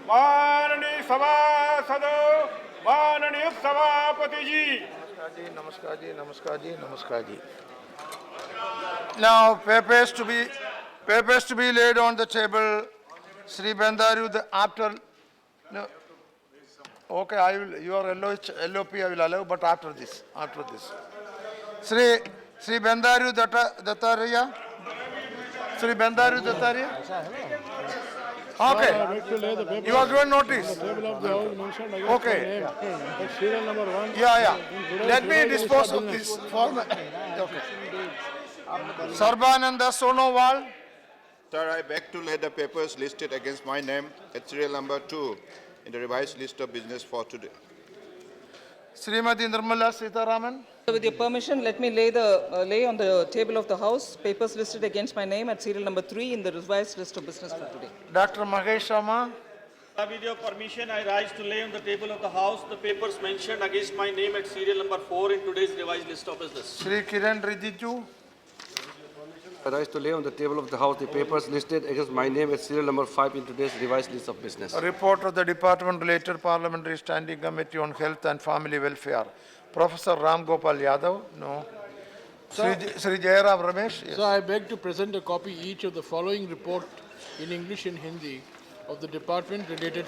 माननीय सभासदों, माननीय सभापति जी। Namaskar ji, Namaskar ji, Namaskar ji. Now papers to be laid on the table. Sri Bendaru, after, no, okay, I will, your LOP I will allow, but after this. Sri Bendaru Dattaria. Sri Bendaru Dattaria. Okay. You are given notice. Okay. Serial number 1. Yeah. Let me dispose of this form. Okay. Sarbananda Sonowal. Sir, I beg to lay the papers listed against my name at serial number 2 in the revised list of business for today. Srimati Nirmala Sitharaman. With your permission, let me lay on the table of the House papers listed against my name at serial number 3 in the revised list of business for today. Dr. Mahesh Sharma. With your permission, I rise to lay on the table of the House the papers mentioned against my name at serial number 4 in today's revised list of business. Sri Kiran Rijiju. I rise to lay on the table of the House the papers listed against my name at serial number 5 in today's revised list of business. A report of the Department related Parliamentary Standing Committee on Health and Family Welfare. Professor Ram Gopal Yadav. No. Sri Jairam Ramesh. Yes. So I beg to present a copy each of the following report in English and Hindi of the Department related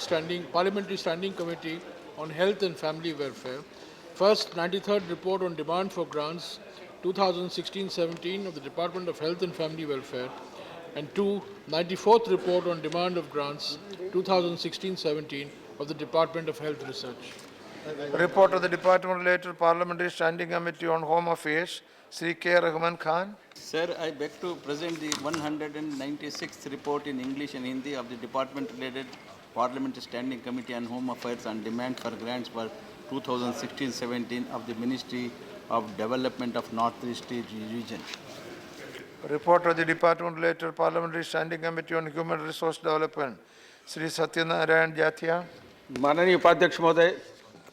Parliamentary Standing Committee on Health and Family Welfare. First, 93rd Report on Demand for Grants 2016-17 of the Department of Health and Family Welfare, and 94th Report on Demand of Grants 2016-17 of the Department of Health Research. Report of the Department related Parliamentary Standing Committee on Home Affairs. Sri K. Rahman Khan. Sir, I beg to present the 196th report in English and Hindi of the Department-related Parliamentary Standing Committee on Home Affairs on demand for grants for 2016-17 of the Ministry of Development of Northeast Region. Report of the Department-related Parliamentary Standing Committee on Human Resource Development. Sri Satyanarayan Jatia. माननीय उपाध्यक्ष महोदय,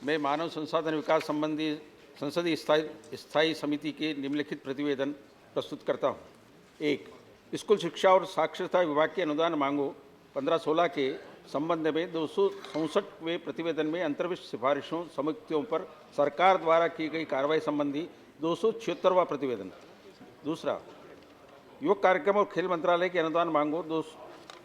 मैं मानव संसाधन विकास संबंधी संसदीय स्थायी समिति के निम्नलिखित प्रतिवेदन प्रस्तुत करता हूँ। 1. स्कूल शिक्षा और साक्षरता विभाग के अनुदान मांगों 15-16 के संबंध में 264वें प्रतिवेदन में अंतर्विष्ट सिफारिशों समितियों पर सरकार द्वारा की गई कार्रवाई संबंधी 276वां प्रतिवेदन। दूसरा, युवक कार्यक्रम और खेल मंत्रालय के अनुदान मांगों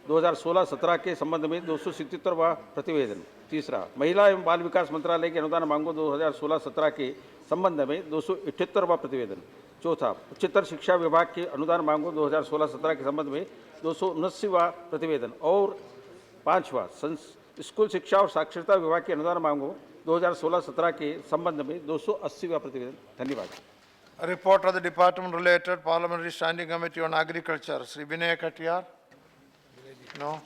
2016-17 के संबंध में 277वां प्रतिवेदन। तीसरा, महिला एवं बाल विकास मंत्रालय के अनुदान मांगों 2016-17 के संबंध में 278वां प्रतिवेदन। चौथा, उच्चतर शिक्षा विभाग के अनुदान मांगों 2016-17 के संबंध में 279वां प्रतिवेदन। और पांचवा, स्कूल शिक्षा और साक्षरता विभाग के अनुदान मांगों 2016-17 के संबंध में 280वां प्रतिवेदन। धन्यवाद। Report of the Department related Parliamentary Standing Committee on Agriculture. Sri Vinay Katiyar. No.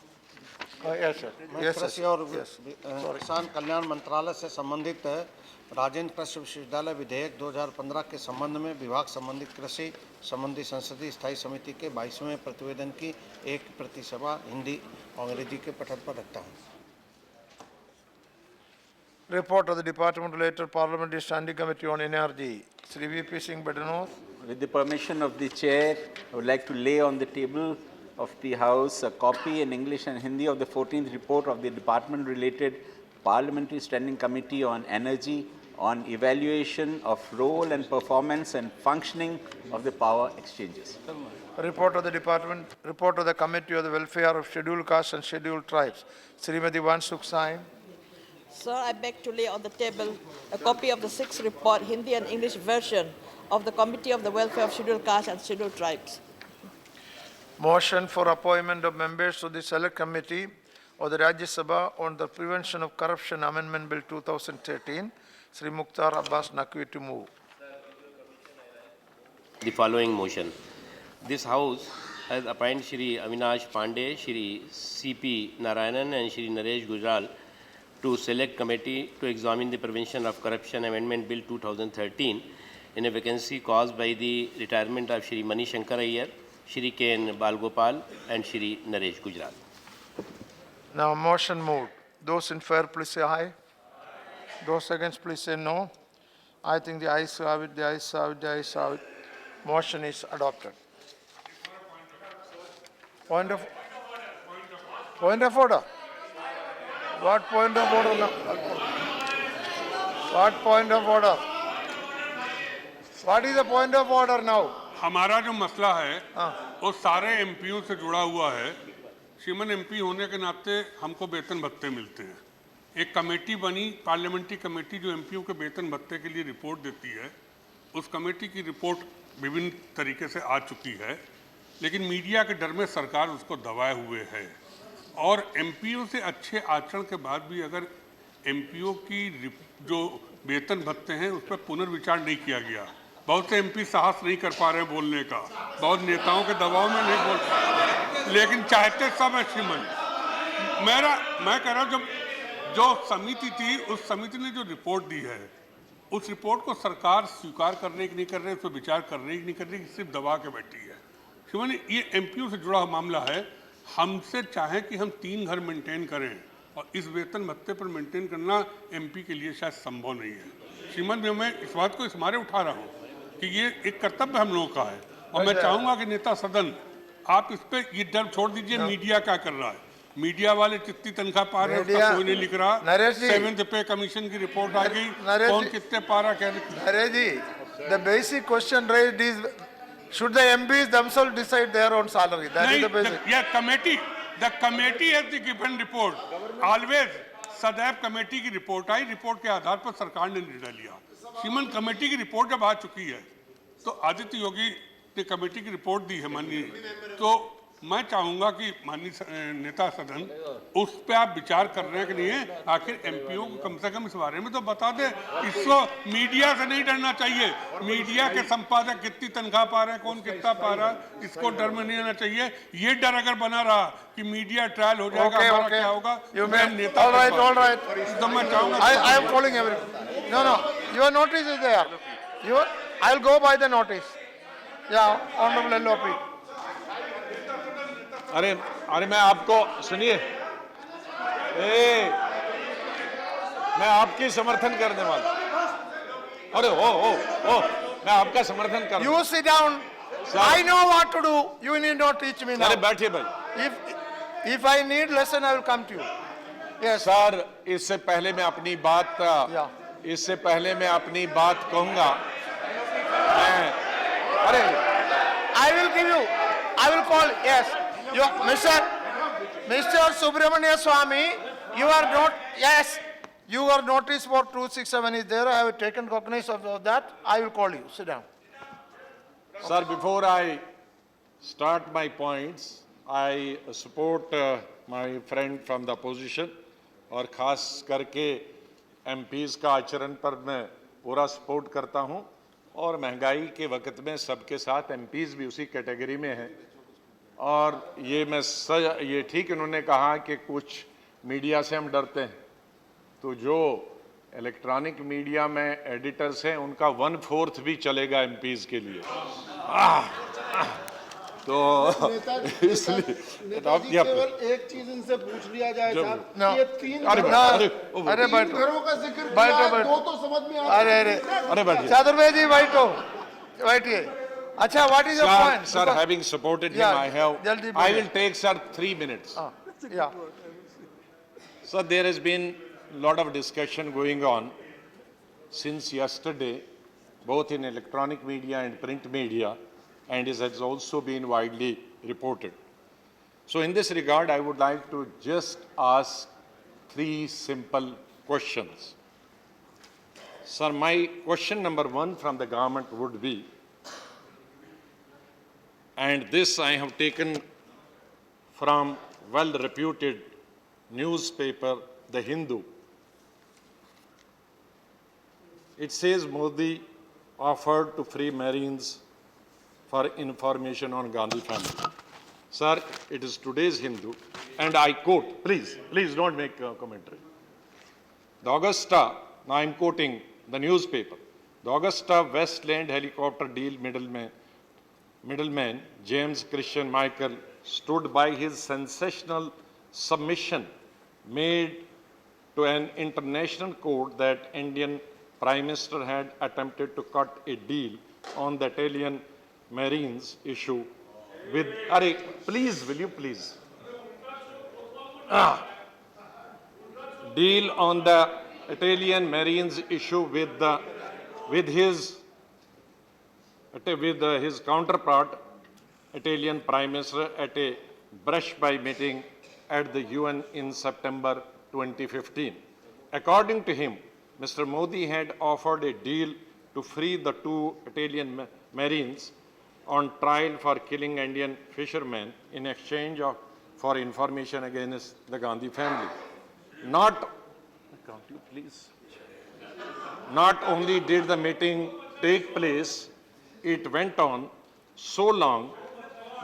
Yes, sir. Yes, कृषि और किसान कल्याण मंत्रालय से संबंधित राजेंद्र कृषि विश्वविद्यालय विधेयक 2015 के संबंध में विभाग संबंधित कृषि संबंधी संसदीय स्थायी समिति के 22वें प्रतिवेदन की एक प्रति सभा हिंदी और अंग्रेजी के पठन पर रखता हूँ। Report of the Department related Parliamentary Standing Committee on Energy. Sri V.P. Singh Badenoch. With the permission of the chair, I would like to lay on the table of the House a copy in English and Hindi of the 14th report of the Department-related Parliamentary Standing Committee on Energy on evaluation of role and performance and functioning of the power exchanges. Report of the Committee of the Welfare of Scheduled Castes and Scheduled Tribes. Srimati Wansukh Sain. Sir, I beg to lay on the table a copy of the 6th report, Hindi and English version of the Committee of the Welfare of Scheduled Castes and Scheduled Tribes. Motion for appointment of members to the Select Committee of the Rajya Sabha on the Prevention of Corruption Amendment Bill 2013. Sri Mukhtar Abbas Naqvi to move. The following motion. This House has appointed Shri Avinash Pandey, Shri C.P. Narayanan and Shri Naresh Gujral to Select Committee to examine the Prevention of Corruption Amendment Bill 2013 in a vacancy caused by the retirement of Shri Mani Shankar Iyer, Shri K.N. Balgopal and Shri Naresh Gujral. Now motion moved. Those in favor please say aye. Those against please say no. I think the ayes have it, the ayes have it, the ayes have it. Motion is adopted. Point of order. What point of order now? What point of order? What is the point of order now? हमारा जो मसला है वो सारे MPO से जुड़ा हुआ है। श्रीमान एमपी होने के नाते हमको वेतन भत्ते मिलते हैं। एक कमेटी बनी, पार्लियामेंट्री कमेटी, जो एमपीओ के वेतन भत्ते के लिए रिपोर्ट देती है। उस कमेटी की रिपोर्ट विभिन्न तरीके से आ चुकी है, लेकिन मीडिया के डर में सरकार उसको दबाए हुए है। और एमपीओ से अच्छे आचरण के बाद भी अगर एमपीओ की जो वेतन भत्ते हैं उस पर पुनर्विचार नहीं किया गया, बहुत से एमपी साहस नहीं कर पा रहे हैं बोलने का, बहुत नेताओं के दबाव में नहीं बोल पा रहे, लेकिन चाहते सब है श्रीमान। मैं कह रहा हूँ जब जो समिति थी, उस समिति ने जो रिपोर्ट दी है, उस रिपोर्ट को सरकार स्वीकार करने की नहीं कर रही, उस पर विचार करने की नहीं कर रही, सिर्फ दबा के बैठी है। श्रीमान ये एमपीओ से जुड़ा मामला है। हमसे चाहे कि हम 3 घर मेंटेन करें और इस वेतन भत्ते पर मेंटेन करना एमपी के लिए शायद संभव नहीं है। श्रीमान मैं इस बात को इस मारे उठा रहा हूँ कि ये एक कर्तव्य हम लोगों का है, और मैं चाहूंगा कि नेता सदन आप इस पे ये डर छोड़ दीजिए। मीडिया क्या कर रहा है? मीडिया वाले कितनी तनख्वाह पा रहे हैं उसका कोई नहीं लिख रहा। 7th पे कमीशन की रिपोर्ट आ गई, कौन कितने पा रहा कह रहे। नरेश जी, the basic question raised is, should the MPs themselves decide their own salary? That is the basic. The committee has given report. Always सदैव कमेटी की रिपोर्ट आई, रिपोर्ट के आधार पर सरकार ने निर्णय लिया। श्रीमान कमेटी की रिपोर्ट जब आ चुकी है तो आदित्य योगी ने कमेटी की रिपोर्ट दी है माननीय, तो मैं चाहूंगा कि माननीय नेता सदन उस पे आप विचार कर रहे हैं कि नहीं है। आखिर एमपीओ को कम से कम इस बारे में तो बता दे। इसको मीडिया से नहीं डरना चाहिए। मीडिया के संपादक कितनी तनख्वाह पा रहे हैं, कौन कितना पा रहा है, इसको डर में नहीं आना चाहिए। ये डर अगर बना रहा कि मीडिया ट्रायल हो जाएगा, हमारा क्या होगा, You may, all right. तो मैं चाहूंगा I am calling everyone. No, your notice is there. I'll go by the notice. Yeah, Honorable LOP. अरे मैं आपको सुनिए, मैं आपकी समर्थन करने वाला। अरे मैं आपका समर्थन कर। You sit down. I know what to do. You need not teach me now. अरे बैठिए भाई। If I need lesson, I will come to you. Yes. Sir, इससे पहले मैं अपनी बात कहूंगा। I will give you. I will call. Yes. Mr. Subramania Swamy, you are not. Yes. Your notice for 267 is there. I have taken cognizance of that. I will call you. Sit down. Sir, before I start my points, I support my friend from the opposition, और खास करके MPs का आचरण पर मैं पूरा support करता हूं, और महंगाई के वक्त में सबके साथ MPs भी उसी कैटेगरी में हैं। और ये ठीक इन्होंने कहा कि कुछ मीडिया से हम डरते हैं, तो जो इलेक्ट्रॉनिक मीडिया में एडिटर्स हैं उनका 1/4 भी चलेगा MPs के लिए। तो इसलिए केवल एक चीज इनसे पूछ लिया जाए साहब, ये 3 अरे घरों का जिक्र किया, 2 तो समझ में आ। अरे बैठिए। चादुर्वेद जी बैठिए। अच्छा, what is your point? Sir, having supported him, I will take, sir, 3 minutes. Yeah. So there has been a lot of discussion going on since yesterday, both in electronic media and print media, and it has also been widely reported. So in this regard, I would like to just ask 3 simple questions. Sir, my question number 1 from the government would be, and this I have taken from well-reputed newspaper, The Hindu. It says Modi offered to free Marines for information on Gandhi family. Sir, it is today's Hindu, and I quote, please don't make a commentary. The Augusta, now I'm quoting the newspaper, the Augusta Westland helicopter deal middleman James Christian Michael stood by his sensational submission made to an international court that Indian Prime Minister had attempted to cut a deal on the Italian Marines issue with, please, will you please? deal on the Italian Marines issue with his counterpart, Italian Prime Minister, at a brush-by meeting at the UN in September 2015. According to him, Mr. Modi had offered a deal to free the two Italian Marines on trial for killing Indian fishermen in exchange for information against the Gandhi family. Not only did the meeting take place, it went on so long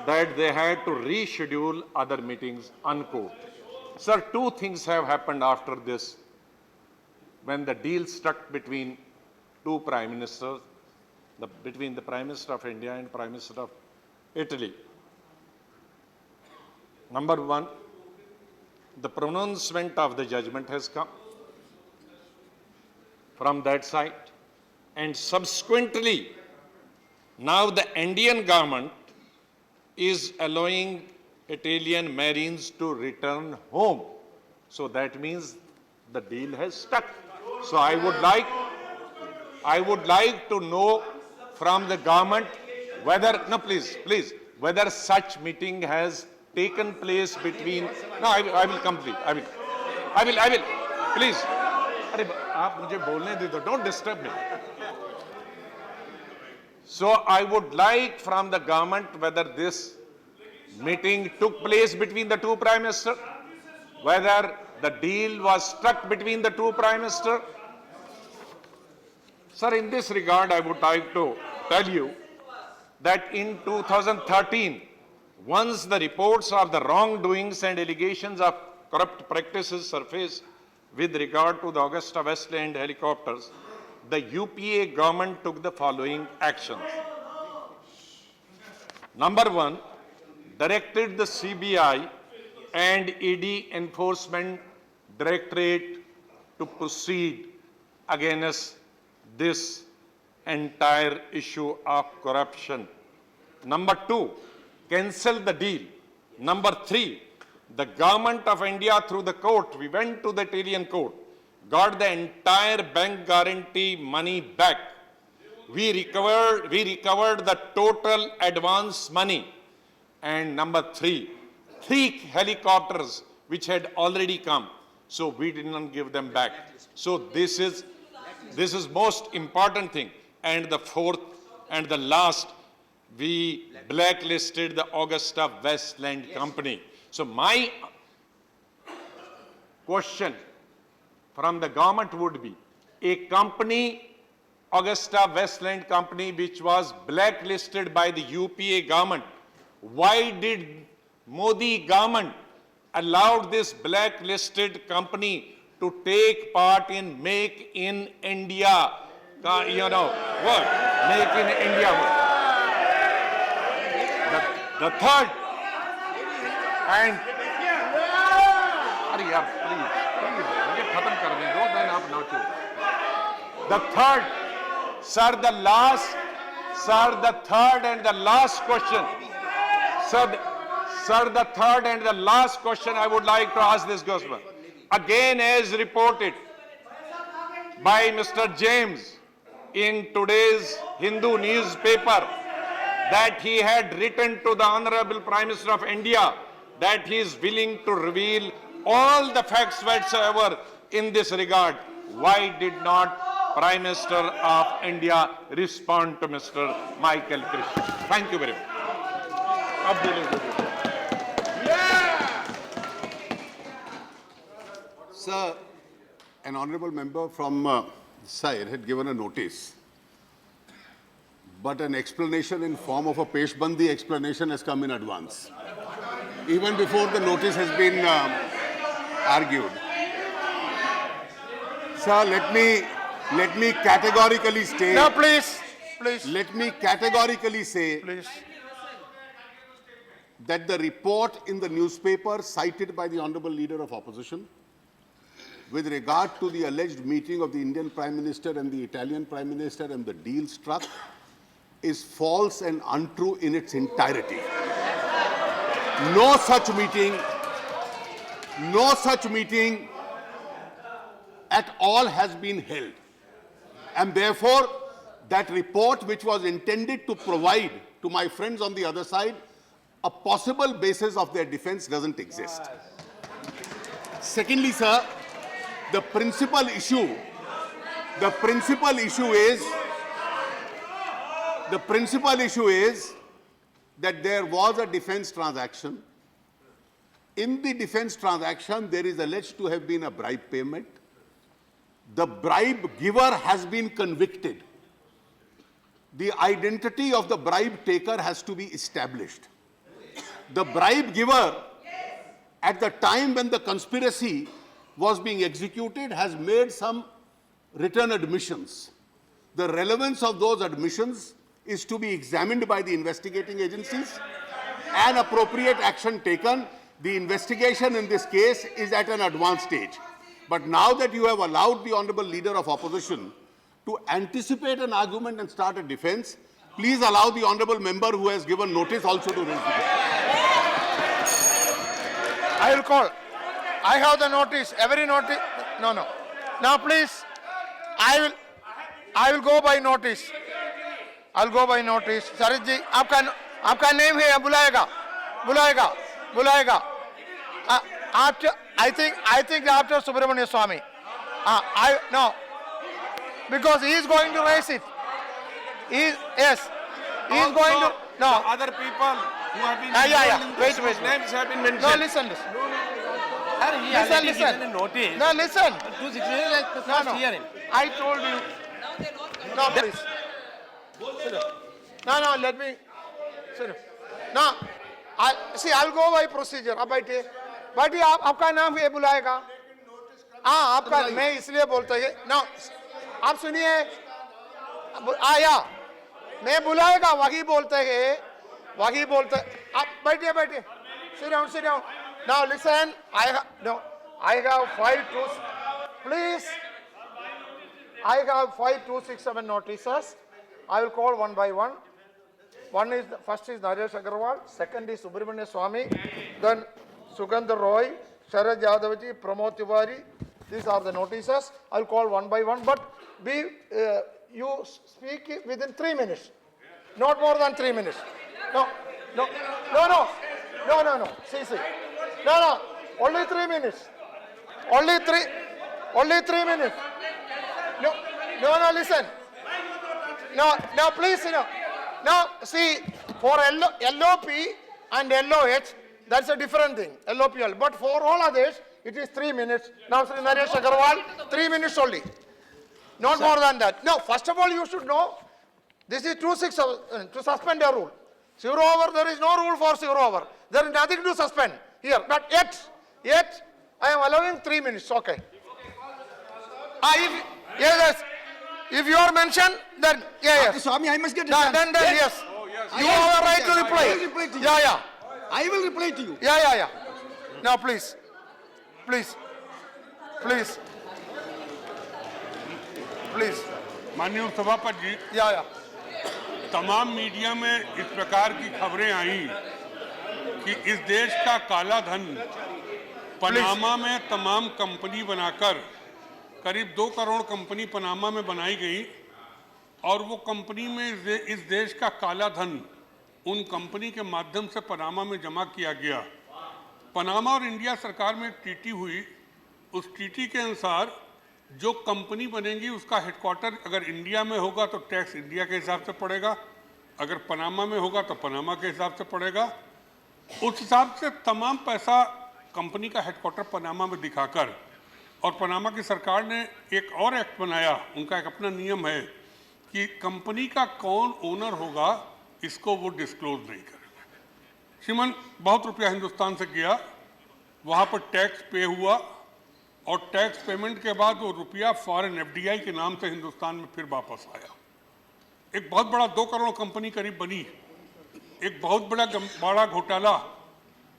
that they had to reschedule other meetings, unquote. Sir, two things have happened after this when the deal struck between two prime ministers, between the Prime Minister of India and Prime Minister of Italy. Number one, the pronouncement of the judgment has come from that side, and subsequently, now the Indian government is allowing Italian Marines to return home. So that means the deal has stuck. So I would like to know from the government whether, no please, whether such meeting has taken place between, no, I will complete, I will, please. अरे आप मुझे बोलने दे दो, don't disturb me. So I would like from the government whether this meeting took place between the two prime ministers, whether the deal was struck between the two prime ministers. Sir, in this regard, I would like to tell you that in 2013, once the reports of the wrongdoings and allegations of corrupt practices surfaced with regard to the Augusta Westland helicopters, the UPA government took the following actions. Number one, directed the CBI and ED Enforcement Directorate to proceed against this entire issue of corruption. Number two, cancel the deal. Number three, the government of India through the court, we went to the Italian court, got the entire bank guarantee money back. We recovered the total advance money. And number three helicopters which had already come, so we did not give them back. So this is most important thing. And the fourth and the last, we blacklisted the Augusta Westland Company. So my question from the government would be, a company, Augusta Westland Company, which was blacklisted by the UPA government, why did Modi government allow this blacklisted company to take part in Make in India, work? Make in India work. The third, and the third, sir, the third and the last question. Sir, the third and the last question I would like to ask this government. Again, as reported by Mr. James in today's Hindu newspaper, that he had written to the Honorable Prime Minister of India that he is willing to reveal all the facts whatsoever in this regard. Why did not Prime Minister of India respond to Mr. Michael Krishnan? Thank you very much. Sir, an honorable member from side had given a notice, but an explanation in form of a peshbandi explanation has come in advance, even before the notice has been argued. Sir, let me categorically state. No, please. Let me categorically say that the report in the newspaper cited by the Honorable Leader of Opposition with regard to the alleged meeting of the Indian Prime Minister and the Italian Prime Minister and the deal struck is false and untrue in its entirety. No such meeting at all has been held. And therefore, that report which was intended to provide to my friends on the other side a possible basis of their defense doesn't exist. Secondly, sir, the principal issue is that there was a defense transaction. In the defense transaction, there is alleged to have been a bribe payment. The bribe giver has been convicted. The identity of the bribe taker has to be established. The bribe giver, at the time when the conspiracy was being executed, has made some written admissions. The relevance of those admissions is to be examined by the investigating agencies and appropriate action taken. The investigation in this case is at an advanced stage. But now that you have allowed the Honorable Leader of Opposition to anticipate an argument and start a defense, please allow the Honorable Member who has given notice also to raise the defense. I will call. I have the notice. Every notice. No. Now please, I will go by notice. I'll go by notice. Sarit ji, आपका name है, बुलाएगा. After, I think after Subramania Swamy. No, because he is going to raise it. He is going to. No. Other people who have been Wait. names have been mentioned. No, listen. Listen. Notice. No, listen. 268 is the first hearing. I told you. No, please. Sit down. No, let me. Sit down. No, I'll go by procedure. अब बैठिए. आपका नाम ये बुलाएगा. आपका मैं इसलिए बोलता है. No, आप सुनिए. मैं बुलाएगा. वही बोलते हैं. आप बैठिए. Sit down. Now listen. I have 5267 notices. I will call one by one. First is Naresh Agarwal, second is Subramania Swamy, then Sugandhar Roy, Sharad Yadavaji, Pramod Tiwari. These are the notices. I will call one by one, but you speak within 3 minutes, not more than 3 minutes. No. See. No. Only 3 minutes. Only three minutes. No, listen. No, please, No, see, for LOP and LOH, that's a different thing, LOPL. But for all others, it is 3 minutes. Now, Sri Naresh Agarwal, 3 minutes only. Not more than that. No, first of all, you should know, this is 267, to suspend a rule. Zero over, there is no rule for zero over. There is nothing to suspend here. But yet, I am allowing 3 minutes, okay. If you are mentioned, then yes. Swamy, I must get a Then yes. You have a right to reply. I will reply to you. I will reply to you. Yeah. Now, please. माननीय सभापति जी, तमाम media में इस प्रकार की खबरें आई कि इस देश का काला धन पनामा में तमाम कंपनी बनाकर करीब 2 करोड़ कंपनी पनामा में बनाई गई और वो कंपनी में इस देश का काला धन उन कंपनी के माध्यम से पनामा में जमा किया गया। पनामा और इंडिया सरकार में एक ट्रीटी हुई। उस ट्रीटी के अनुसार जो कंपनी बनेगी उसका हेडक्वार्टर अगर इंडिया में होगा तो टैक्स इंडिया के हिसाब से पड़ेगा, अगर पनामा में होगा तो पनामा के हिसाब से पड़ेगा। उस हिसाब से तमाम पैसा कंपनी का हेडक्वार्टर पनामा में दिखाकर और पनामा की सरकार ने एक और एक्ट बनाया, उनका एक अपना नियम है कि कंपनी का कौन ओनर होगा इसको वो डिस्क्लोज नहीं करेंगे। श्रीमान, बहुत रुपया हिंदुस्तान से गया, वहाँ पर टैक्स पे हुआ और टैक्स पेमेंट के बाद वो रुपया फॉरेन FDI के नाम से हिंदुस्तान में फिर वापस आया। एक बहुत बड़ा 2 करोड़ कंपनी करीब बनी, एक बहुत बड़ा घोटाला।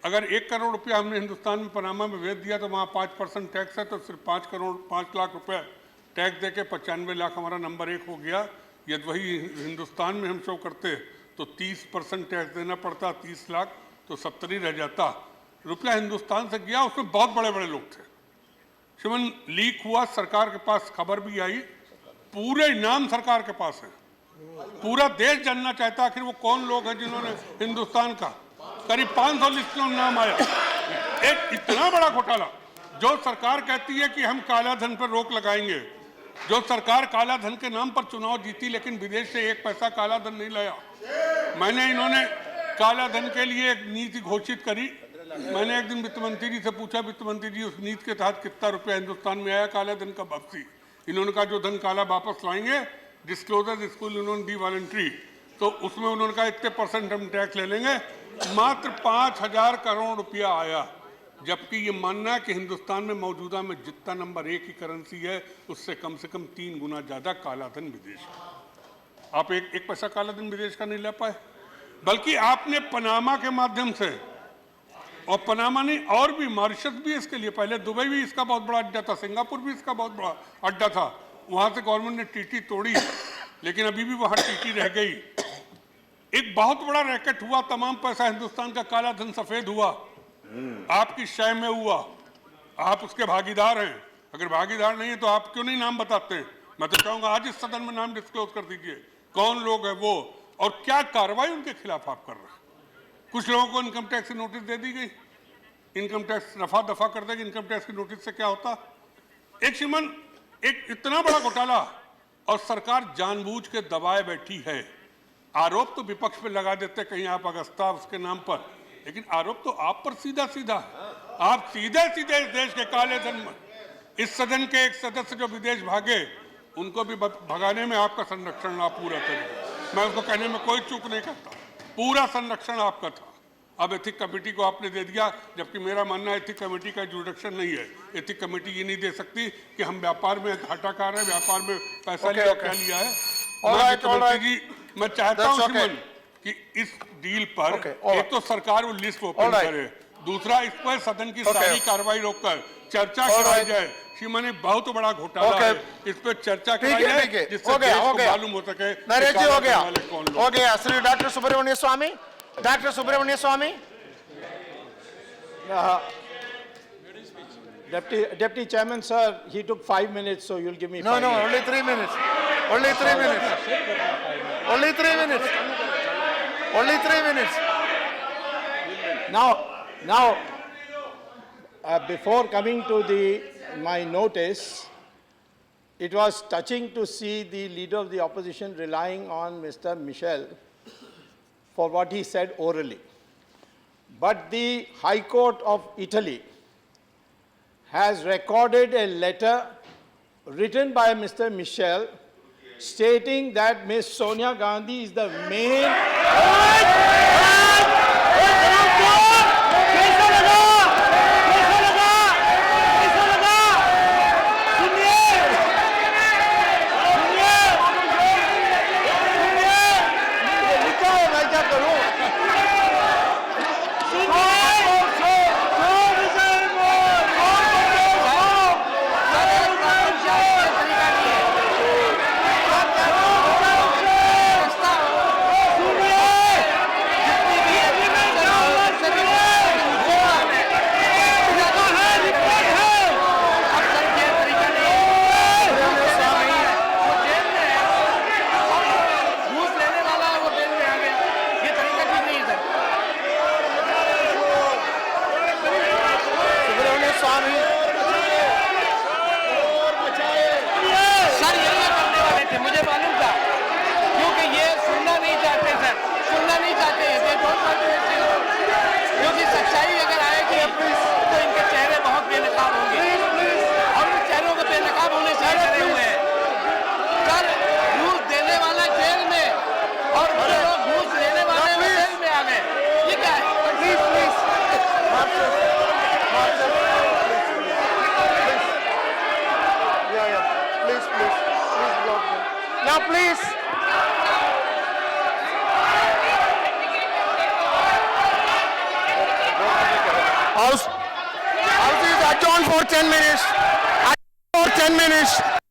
अगर 1 करोड़ रुपया हमने हिंदुस्तान में पनामा में भेज दिया तो वहाँ 5% टैक्स है, तो सिर्फ 5 लाख रुपए टैक्स दे के 95 लाख हमारा नंबर 1 हो गया। यदि वही हिंदुस्तान में हम शो करते तो 30% टैक्स देना पड़ता, 30 लाख तो 70 ही रह जाता। रुपया हिंदुस्तान से गया, उसमें बहुत बड़े लोग थे। श्रीमान लीक हुआ, सरकार के पास खबर भी आई, पूरे इनाम सरकार के पास है। पूरा देश जानना चाहता है आखिर वो कौन लोग हैं जिन्होंने हिंदुस्तान का करीब 500 लिस्ट में नाम आया। एक इतना बड़ा घोटाला, जो सरकार कहती है कि हम काला धन पर रोक लगाएंगे, जो सरकार काला धन के नाम पर चुनाव जीती लेकिन विदेश से एक पैसा काला धन नहीं लाया। मैंने इन्होंने काला धन के लिए एक नीति घोषित करी। मैंने एक दिन वित्त मंत्री जी से पूछा, वित्त मंत्री जी उस नीति के तहत कितना रुपया हिंदुस्तान में आया काला धन का वापसी? इन्होंने कहा जो धन काला वापस लाएंगे, डिस्क्लोजर स्कूल उन्होंने दी वॉलंट्री, तो उसमें उन्होंने कहा इतने % हम टैक्स ले लेंगे। मात्र 5,000 करोड़ रुपया आया, जबकि ये मानना है कि हिंदुस्तान में मौजूदा में जितना नंबर 1 की करेंसी है उससे कम से कम 3 गुना ज्यादा काला धन विदेश का। आप एक पैसा काला धन विदेश का नहीं ले पाए, बल्कि आपने पनामा के माध्यम से, और पनामा नहीं और भी मॉरिशस भी इसके लिए, पहले दुबई भी इसका बहुत बड़ा अड्डा था, सिंगापुर भी इसका बहुत बड़ा अड्डा था, वहां से गवर्नमेंट ने टीटी तोड़ी, लेकिन अभी भी वहां टीटी रह गई। एक बहुत बड़ा रैकेट हुआ, तमाम पैसा हिंदुस्तान का काला धन सफेद हुआ, आपकी शय में हुआ, आप उसके भागीदार हैं। अगर भागीदार नहीं है तो आप क्यों नहीं नाम बताते? मैं तो चाहूंगा आज इस सदन में नाम डिस्क्लोज कर दीजिए, कौन लोग हैं वो और क्या कार्रवाई उनके खिलाफ आप कर रहे हैं। कुछ लोगों को इनकम टैक्स की नोटिस दे दी गई, इनकम टैक्स रफा दफा कर देगी। इनकम टैक्स की नोटिस से क्या होता? एक श्रीमान एक इतना बड़ा घोटाला और सरकार जानबूझ के दबाए बैठी है। आरोप तो विपक्ष पे लगा देते कहीं आप अगस्ता उसके नाम पर, लेकिन आरोप तो आप पर सीधा सीधा है। आप सीधे सीधे इस देश के काले धन में, इस सदन के एक सदस्य जो विदेश भागे उनको भी भगाने में आपका संरक्षण आप पूरा करें। मैं उसको कहने में कोई चूक नहीं करता, पूरा संरक्षण आपका था। अब एथिक कमेटी को आपने दे दिया, जबकि मेरा मानना है एथिक कमेटी का जुडिक्शन नहीं है। एथिक कमेटी ये नहीं दे सकती कि हम व्यापार में घाटा कर रहे हैं, व्यापार में पैसा लिया क्या लिया है। मैं चाहता हूँ कि इस डील पर एक तो सरकार वो लिस्ट ओपन करे, दूसरा इस पर सदन की सारी कार्रवाई रोककर चर्चा कराई जाए। श्रीमान बहुत बड़ा घोटाला है, इस पर चर्चा कराई जाए जिससे देश को मालूम हो सके। नरेश जी हो गया। Shri doctor Subramanya Swami, doctor Subramanya Swami. Deputy Chairman, sir, he took 5 minutes, so you'll give me 5 minutes. No, only 3 minutes. Only 3 minutes. Only 3 minutes. Only 3 minutes. Now, before coming to my notice, it was touching to see the leader of the opposition relying on Mr. Michel for what he said orally. But the High Court of Italy has recorded a letter written by Mr. Michel stating that Ms. Sonia Gandhi is the main... Now, please. House is adjourned for 10 minutes.